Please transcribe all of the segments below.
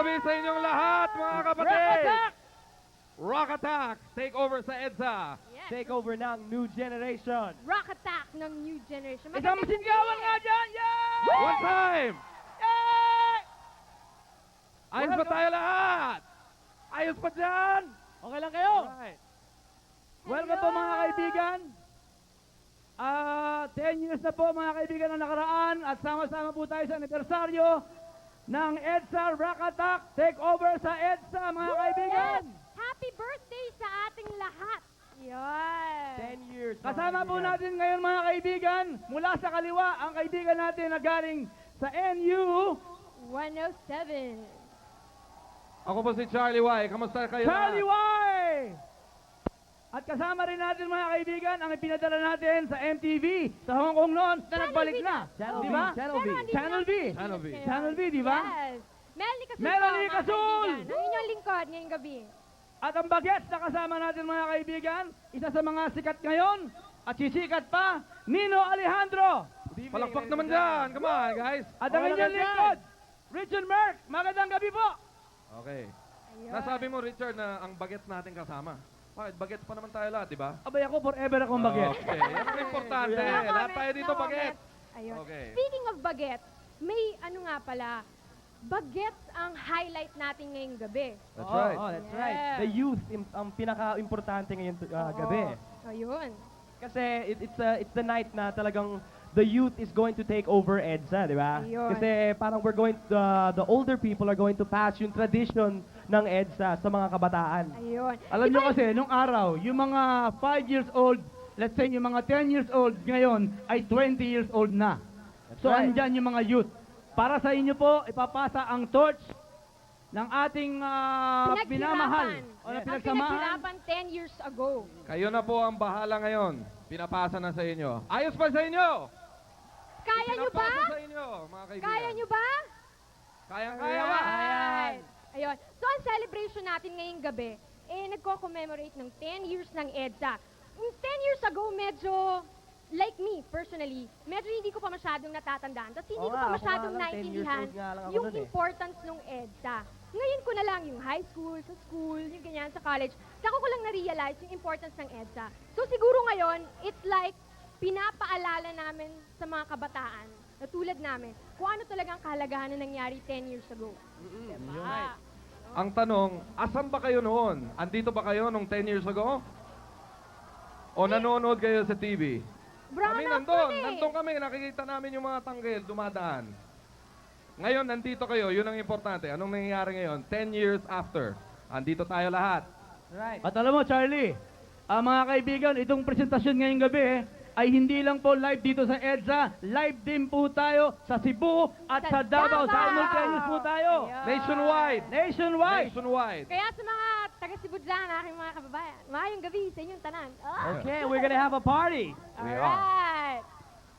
Sabi sa inyong lahat, mga kapatid! Rock Attack! Take over sa EDSA! Yes. Take over ng New Generation. Rock Attack ng New Generation. Isang sigawan nga dyan! Yay! One time! Yay! Ayos ba tayo lahat? Ayos pa dyan? Okay lang kayo? Alright. Welcome po mga kaibigan. 10 years na po mga kaibigan ang nakaraan at sama-sama po tayo sa anibersaryo ng EDSA Rock Attack. Take over sa EDSA mga kaibigan. Happy birthday sa ating lahat! Yan! 10 years. Kasama po natin ngayon mga kaibigan, mula sa kaliwa, ang kaibigan natin na galing sa NU. 107. Ako po si Charlie Y. Kamusta kayo? Charlie Y! At kasama rin natin mga kaibigan ang ipinadala natin sa MTV sa Hong Kong noon na Channel nagbalik V na. Channel Di V. ba? Channel V. Channel V. Channel V. Channel V, di ba? Yes. Melanie Casul Melanie po, mga Casul! kaibigan. Ang inyong lingkod ngayong gabi. At ang bagets na kasama natin mga kaibigan, isa sa mga sikat ngayon at sisikat pa, Nino Alejandro. Palakpak naman dyan. Come on, guys. At ang inyong lingkod, Richard Merck. Magandang gabi po. Okay. Ayun. Nasabi mo, Richard, na ang bagets natin kasama. Bakit? Bagets pa naman tayo lahat, di ba? Abay ako forever akong bagets. Okay. Yan ang importante. No Lahat comments, tayo dito no bagets. comments. Ayun. Okay. Speaking of bagets, may ano nga pala, bagets ang highlight natin ngayong gabi. That's right. Oh, that's Yeah. right. The youth ang pinaka-importante ngayon gabi. Ayun. Kasi it's the night na talagang the youth is going to take over EDSA, di ba? Ayun. Kasi parang the older people are going to pass yung tradition ng EDSA sa mga kabataan. Ayun. Alam Di nyo ba- kasi, nung araw, yung mga 5 years old, let's say yung mga 10 years old ngayon, ay 20 years old na. That's So, right. andyan yung mga youth. Para sa inyo po, ipapasa ang torch ng ating minamahal. O na Ang pinagsamahan. pinaghirapan 10 years ago. Kayo na po ang bahala ngayon. Pinapasa na sa inyo. Ayos pa sa inyo? Kaya nyo ba? Pinapasa sa inyo, mga kaibigan. Kaya nyo ba? Kayang-kaya ba? Alright. Ayun. So, ang celebration natin ngayong gabi, nagko-commemorate ng 10 years ng EDSA. 10 years ago, medyo, like me, personally, medyo hindi ko pa masyadong natatandaan. Tapos hindi Oo ko nga, pa ako masyadong nga lang, 10 years naiintindihan old nga lang ako yung nun eh. importance ng EDSA. Ngayon ko na lang yung high school, sa school, yung ganyan, sa college. Saka ko lang na-realize yung importance ng EDSA. So siguro ngayon, it's like pinapaalala namin sa mga kabataan na tulad namin kung ano talagang kahalagahan na nangyari 10 years ago. Diba? Ang tanong, asan ba kayo noon? Andito ba kayo nung 10 years ago? O nanonood kayo sa TV? Brown Kami out nandun. yun eh. Nandun kami. Nakikita namin yung mga tanggel dumadaan. Ngayon, nandito kayo. Yun ang importante. Anong nangyayari ngayon? 10 years after. Andito tayo lahat. Right. At alam mo, Charlie, mga kaibigan, itong presentasyon ngayong gabi ay hindi lang po live dito sa EDSA, live din po tayo sa Cebu at sa Davao. Simultaneous po tayo. Ayun. Nationwide. Nationwide. Nationwide. Kaya sa mga taga-Cebu dyan, aking mga kababayan, maayong gabi sa inyong tanan. Oh. Okay, we're gonna have a party. We are. Alright.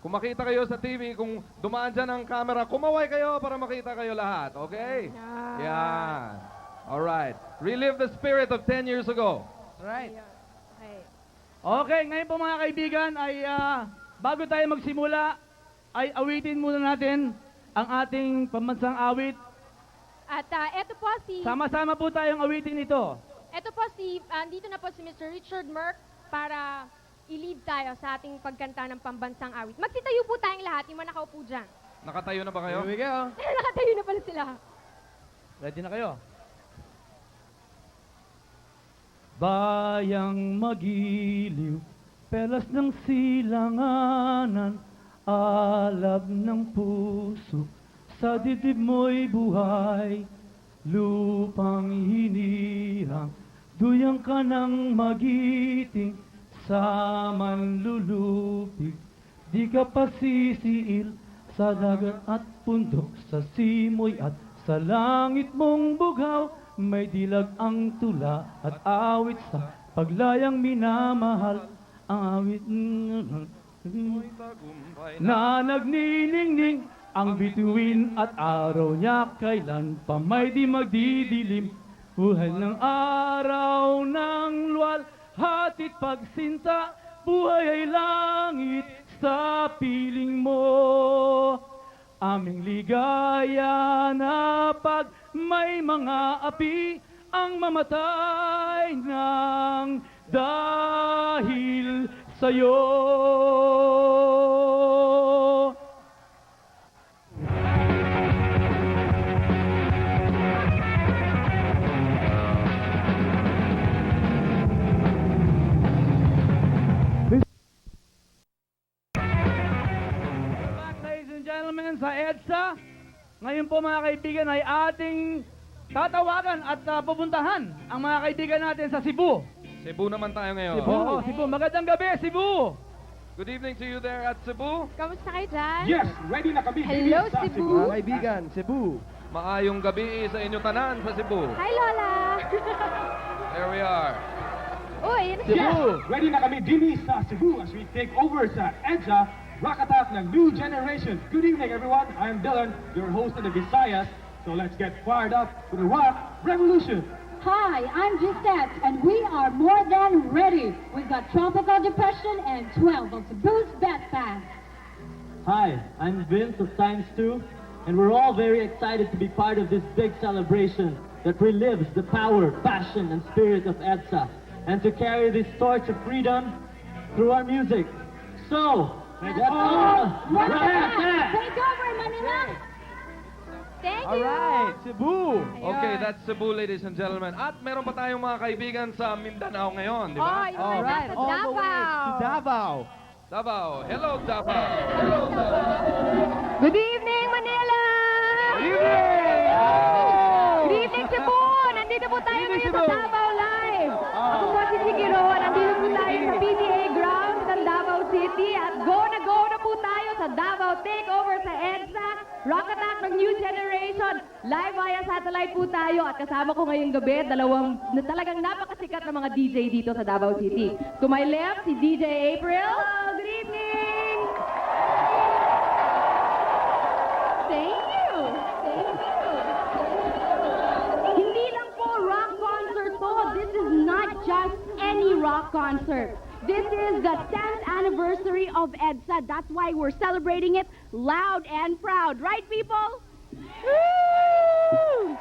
Kung makita kayo sa TV, kung dumaan dyan ang camera, kumaway kayo para makita kayo lahat. Okay? Yeah. Yan. Alright. Relive the spirit of 10 years ago. Right. Ayun. Okay. Okay, ngayon po mga kaibigan ay bago tayo magsimula, ay awitin muna natin ang ating pambansang awit. At eto po si... Sama-sama po tayong awitin ito. Ito po andito na po si Mr. Richard Merck para i-lead tayo sa ating pagkanta ng pambansang awit. Magsitayo po tayong lahat, yung mga nakaupo dyan. Nakatayo na ba kayo? Here we go. Nakatayo na pala sila. Ready na kayo? Bayang magiliw, pelas ng silanganan, alab ng puso, sa dibdib mo'y buhay, lupang hinirang, duyang ka ng magiting, sa manlulupig, di ka pasisiil, sa dagat at pundok, sa simoy at sa langit mong bugaw, may dilag ang tula at awit sa paglayang minamahal. Ang awit na nagniningning, ang bituin at araw niya kailan pa may di magdidilim. Buhay ng araw ng luwal, hatid pagsinta, buhay ay langit sa piling mo. Aming ligaya na pagmamahal may mga api ang mamatay ng dahil sa'yo. Back, ladies and gentlemen, sa EDSA. Ngayon po mga kaibigan ay ating tatawagan at pupuntahan ang mga kaibigan natin sa Cebu. Cebu naman tayo ngayon. Cebu, Cebu. Magandang gabi, Cebu! Good evening to you there at Cebu. Kamusta kayo dyan? Yes, ready na kami. Hello, sa Cebu. Mga kaibigan, Cebu. Maayong gabi sa inyo tanan sa Cebu. Hi, Lola! There we are. Uy, Yes, ready na kami dili sa Cebu as we take over sa EDSA Rock Attack ng New Generation. Good evening, everyone. I'm Dylan, your host of the Visayas. So let's get fired up for the rock revolution. Hi, I'm Gisette, and we are more than ready. We've got Tropical Depression and 12 of Cebu's best fans. Hi, I'm Vince of Times 2, and we're all very excited to be part of this big celebration that relives the power, passion, and spirit of EDSA, and to carry this torch of freedom through our music. So, let's all rock attack! Take over, Manila! thank you! Alright, Cebu. Okay, that's Cebu, ladies and gentlemen. At meron pa tayong mga kaibigan sa Mindanao ngayon, di Oh, ba? yung mga nasa Davao. Davao. Davao. Hello, Davao. Good evening, Manila! Good evening! Good evening, Cebu! Nandito po tayo Good evening, ngayon sa Cebu. Davao Live. Ako po si Chikiro. Nandito po tayo sa PTA grounds ng Davao City. At go na po tayo sa Davao Takeover sa EDSA. Rock Attack ng New Generation. Live via satellite po tayo. At kasama ko ngayong gabi, dalawang talagang napakasikat na mga DJ dito sa Davao City. To my left, si DJ April. Hello, good evening! Thank you! Thank you! Hindi lang po rock concert to. This is not just any rock concert. This is the 10th anniversary of EDSA. That's why we're celebrating it loud and proud. Right, people? Woo!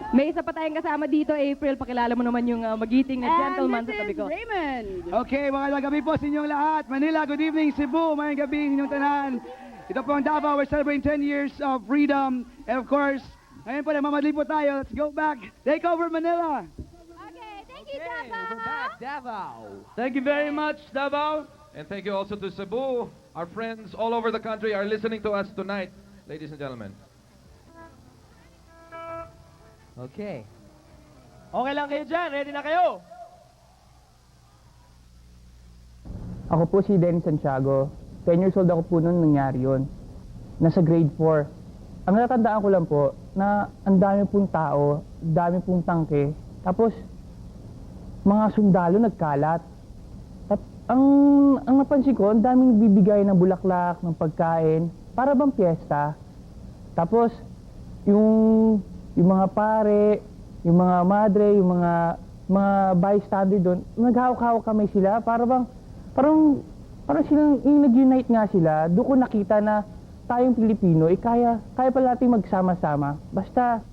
May isa pa tayong kasama dito, April. Pakilala mo naman yung magiting na gentleman sa tabi ko. Raymond. Okay, magandang gabi po sa inyong lahat. Manila, good evening. Cebu, magandang gabi sa inyong tanan. Ito po ang Davao. We're celebrating 10 years of freedom. And of course, ngayon po, namamadali po tayo. Let's go back. Take over Manila. Okay, thank you, Davao. Davao. Thank you very much, Davao. And thank you also to Cebu. Our friends all over the country are listening to us tonight, ladies and gentlemen. Okay. Okay lang kayo dyan. Ready na kayo? Ako po si Dennis Santiago. 10 years old ako po noon nangyari yun. Nasa grade 4. Ang natatandaan ko lang po na ang dami pong tao, dami pong tangke. Tapos, mga sundalo nagkalat. At ang napansin ko, ang daming nagbibigay ng bulaklak, ng pagkain, para bang piyesta. Tapos, yung mga pare, yung mga madre, yung mga bystander doon, naghawak-hawak kami sila, parang silang nag-unite nga sila. Doon ko nakita na tayong Pilipino, kaya pala natin magsama-sama, basta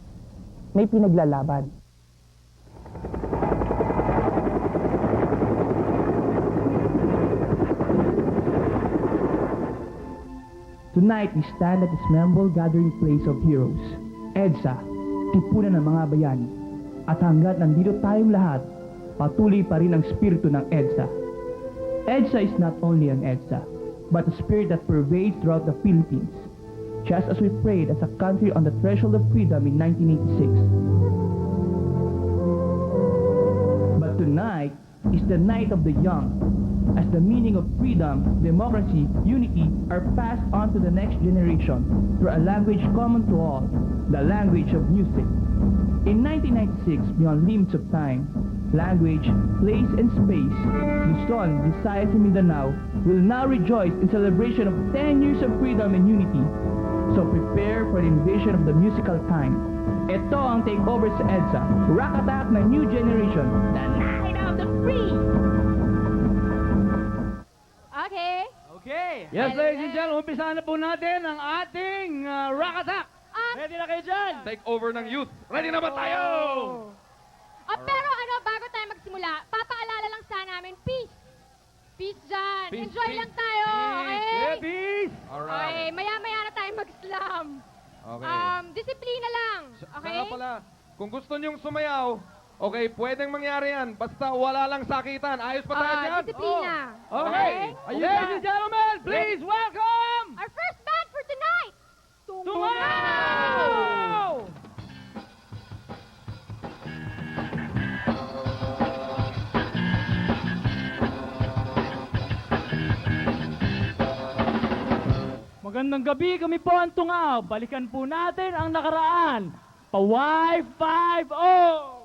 may pinaglalaban. Tonight, we stand at this memorable gathering place of heroes, EDSA, tipunan ng mga bayani. At hanggat nandito tayong lahat, patuloy pa rin ang spiritu ng EDSA. EDSA is not only an EDSA, but a spirit that pervades throughout the Philippines, just as we prayed as a country on the threshold of freedom in 1986. But tonight is the night of the young, as the meaning of freedom, democracy, unity are passed on to the next generation through a language common to all, the language of music. In 1996, beyond limits of time, language, place, and space, Luzon, Visayas, and Mindanao will now rejoice in celebration of 10 years of freedom and unity. So prepare for the invasion of the musical time. Ito ang takeover sa EDSA, Rock Attack na New Generation, the Night of the Free! Okay. Okay. Yes, ladies and gentlemen, umpisahan na po natin ang ating Rock Attack. Ready na kayo dyan? Take over ng youth. Ready na ba tayo? Pero bago tayo magsimula, papaalala lang sana namin, peace. Peace dyan. Peace, Enjoy peace, lang tayo, okay? Peace! Okay, Alright. maya-maya na tayo mag-slam. Okay. Disiplina lang, okay? Saka pala, kung gusto nyong sumayaw, okay, pwedeng mangyari yan. Basta wala lang sakitan. Ayos pa tayo dyan? Disiplina. Okay. Ladies and gentlemen, please welcome Our first band for tonight, Tungaw! Magandang gabi, kami po ang Tungaw. Balikan po natin ang nakaraan. Pa-Y50!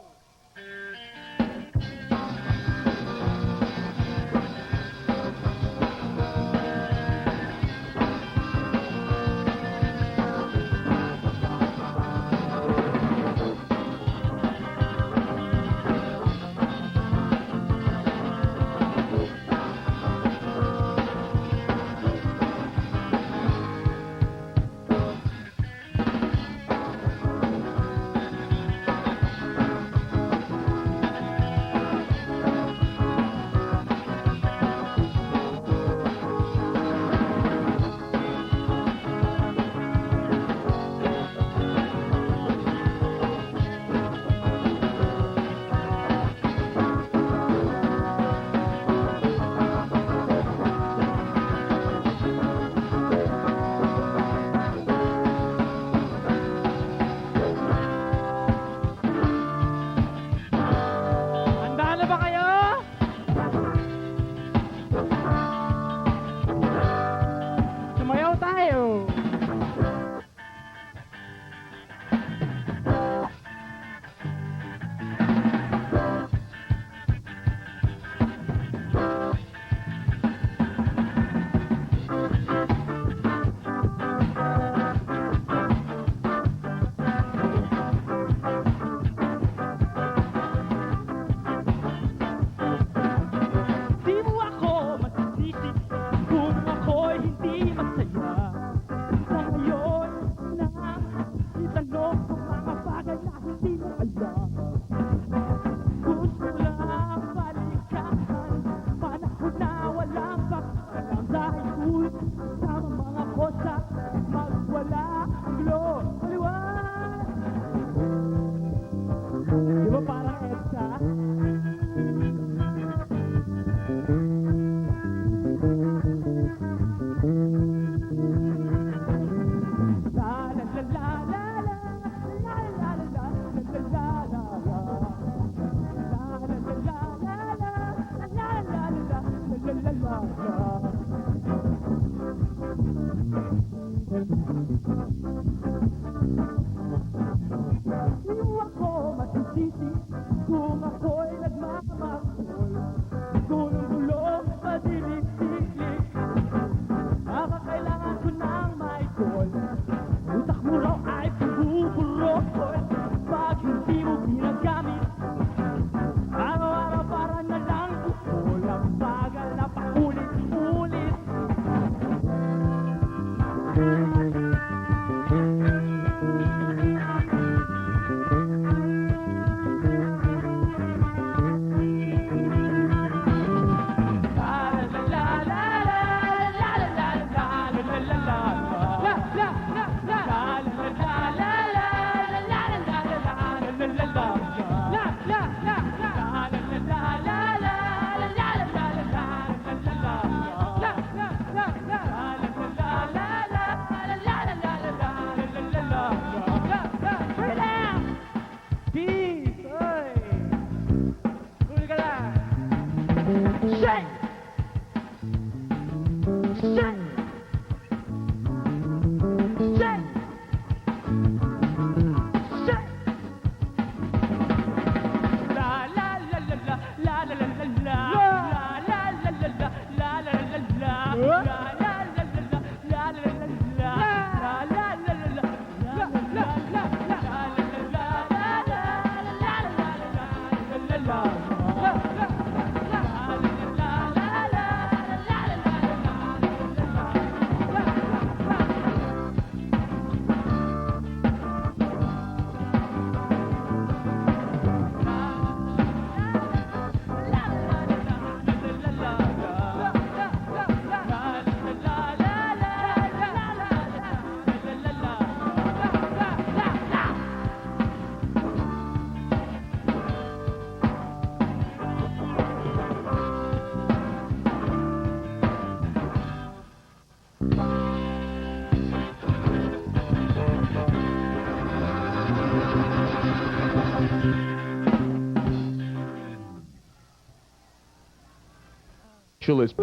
Socialist.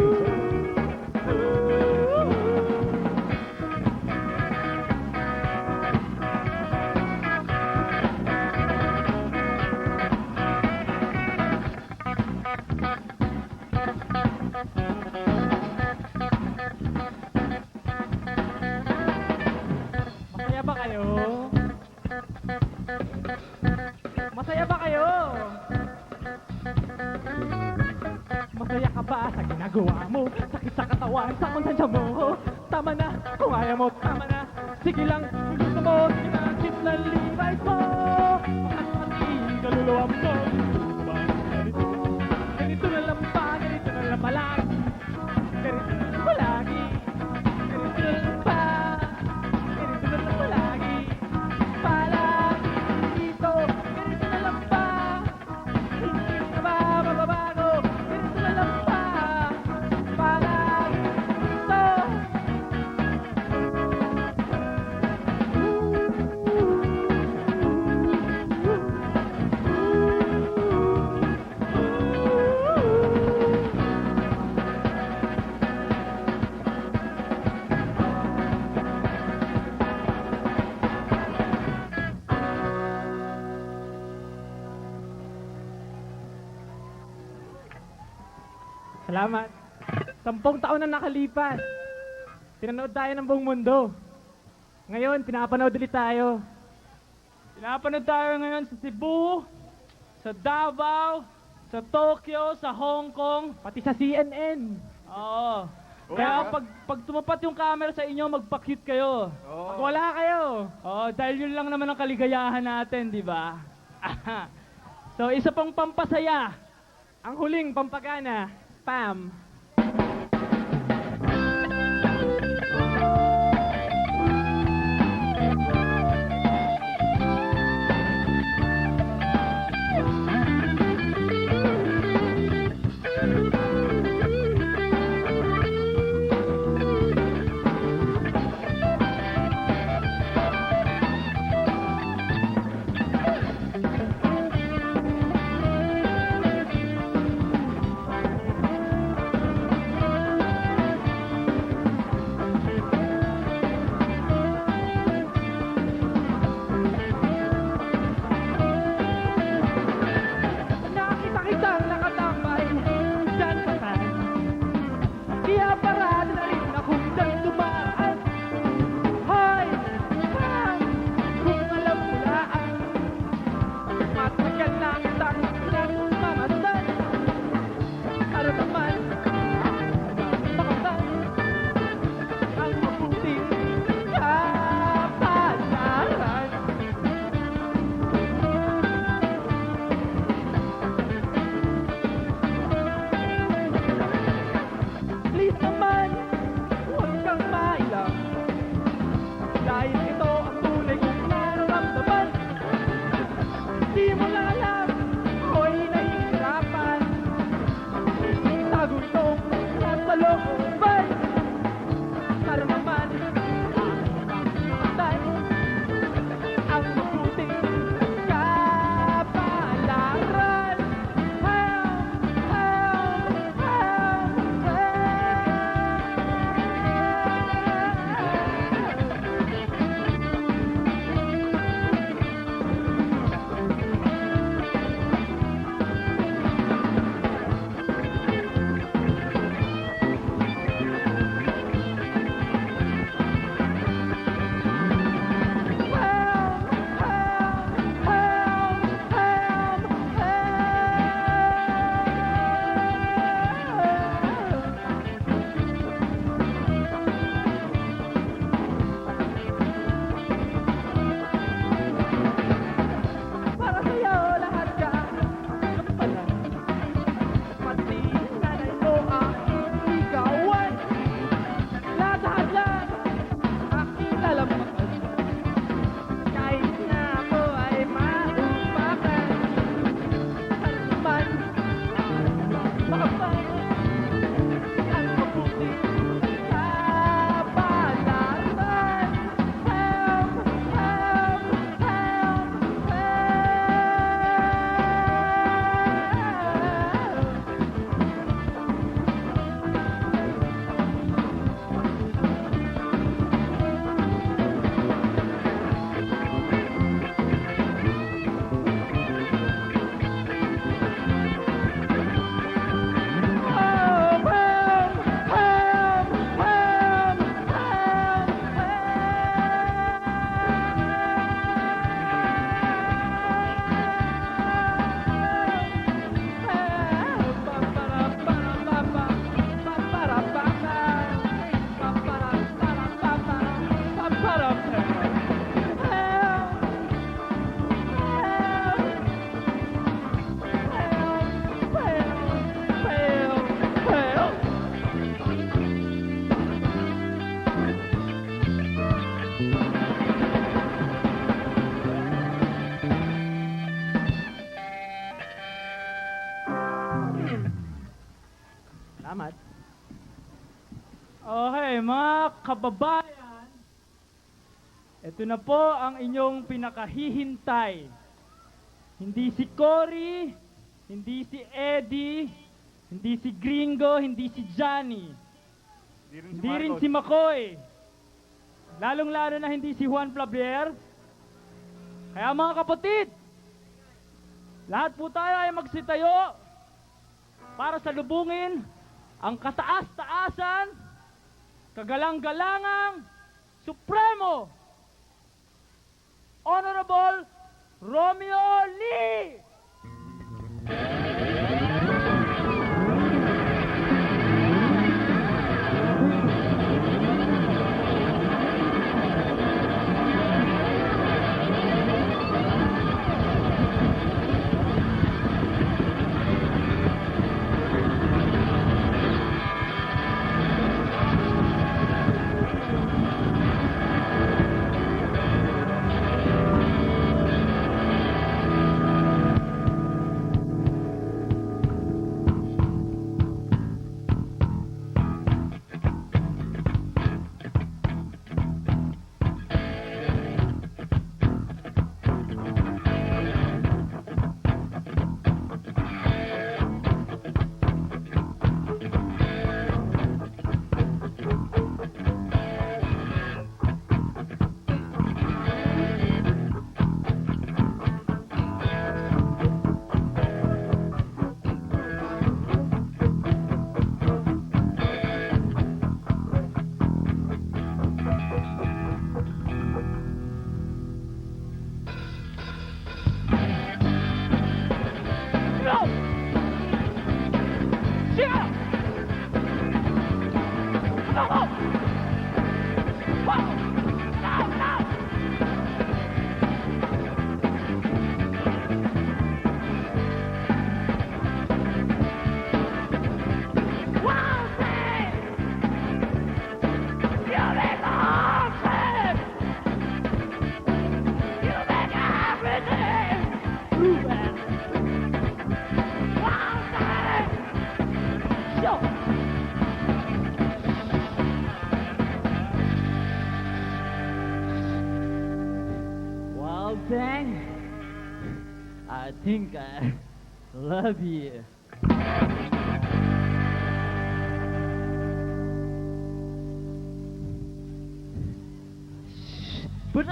Masaya ba kayo? Masaya ba kayo? Masaya ka ba sa ginagawa mo? Sakit sa katawan, sa konsensya mo. Tama na, kung ayaw mo, tama na. Sige lang, kung gusto mo, sinakit na libay ko. Ang ating kaluluwa mo. Ganito, ganito na lang ba? Ganito na lang palagi. Ganito na lang palagi. Ganito na lang ba? Ganito na lang palagi. Palagi dito. Ganito na lang ba? Hindi na ba mababago? Ganito na lang ba? Palagi dito. Salamat. 10 taon na nakalipas. Pinanood tayo ng buong mundo. Ngayon, pinapanood ulit tayo. Pinapanood tayo ngayon sa Cebu, sa Davao, sa Tokyo, sa Hong Kong, pati sa CNN. Oo. Kaya pag tumapat yung camera sa inyo, magpa-cute kayo. Pag wala kayo. Dahil yun lang naman ang kaligayahan natin, di ba? So, isa pang pampasaya. Ang huling pampagana. Pam. Salamat. Okay, mga kababayan, ito na po ang inyong pinakahihintay. Hindi si Cory, hindi si Eddie, hindi si Gringo, hindi si Johnny, hindi rin si McCoy, lalong-lalo na hindi si Juan Flavier. Kaya mga kapatid, lahat po tayo ay magsitayo para salubungin ang kataas-taasan, kagalang-galangang, supremo, Honorable Romeo Lee! I think I love you. But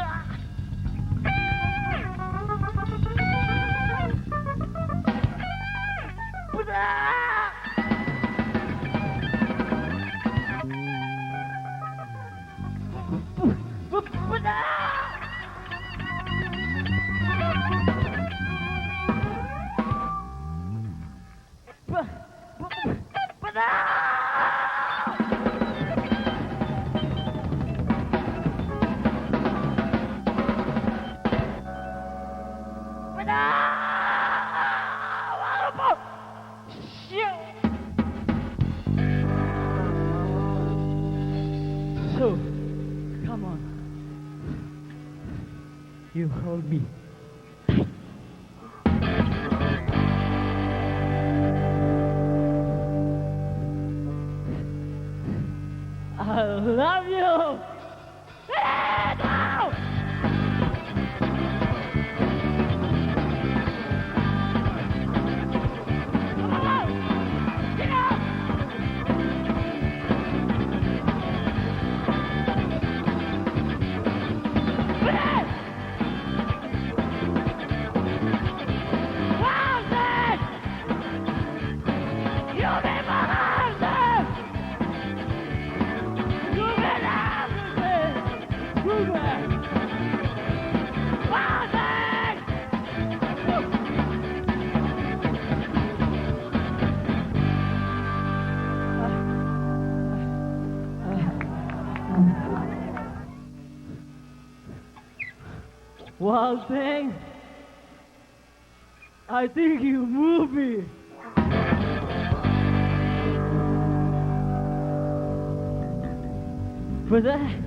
so, come on. You hold me. I love you. Wild thing, I think you move me. For that,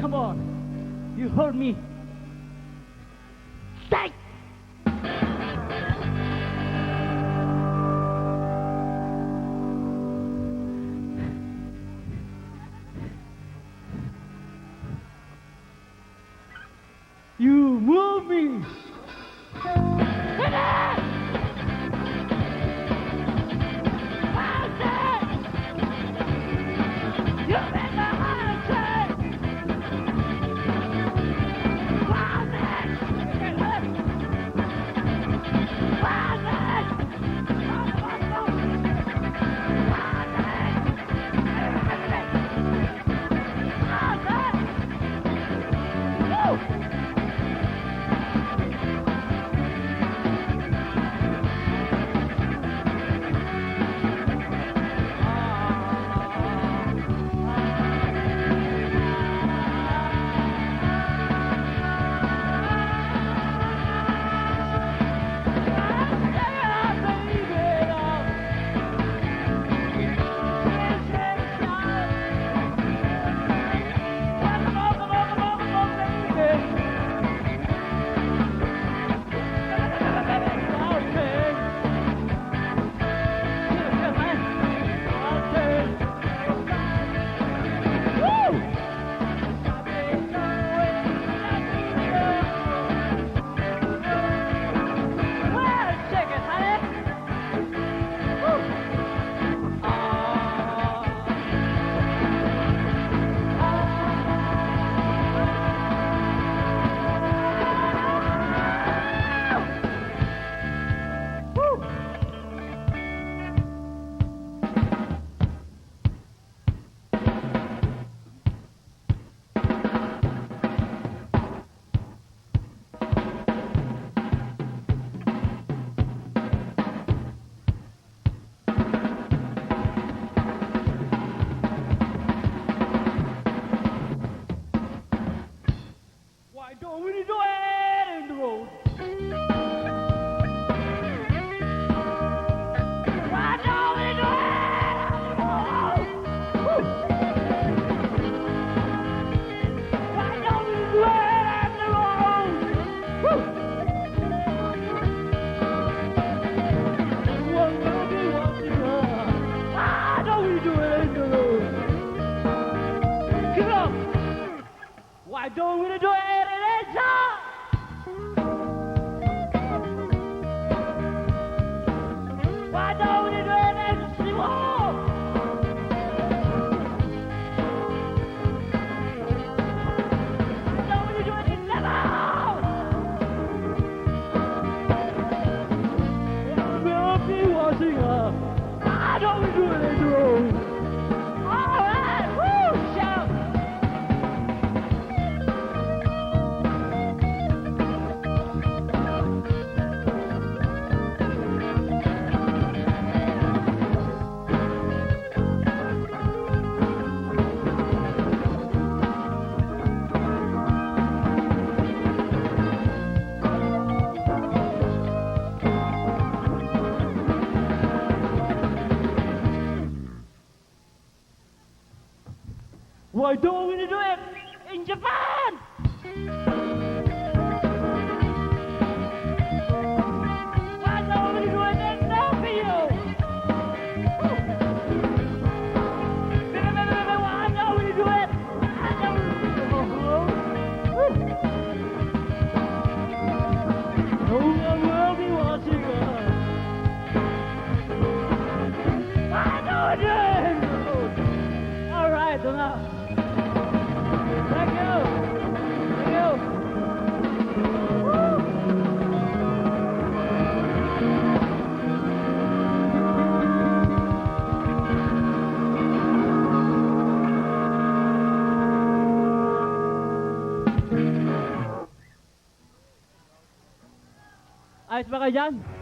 come on. You heard me. Stay! You move me. Why don't we do it in the road? Why don't we do it on the road? Why don't we do it on the road? What will be watching us? Why don't we do it in the road? Come on! Why don't we do it in Edsa? Why don't we do it in the city wall? Why don't we do it in Lebanon? We'll be watching us. Why don't we do it in the road? All right, woo, shout! Why don't we do it in Japan? Why don't we do it in Tokyo? Why don't we do it? Why don't we do it? No one will be watching us. Why don't we do it? All right, enough. Thank you. Thank you. Ayos ba kayo dyan?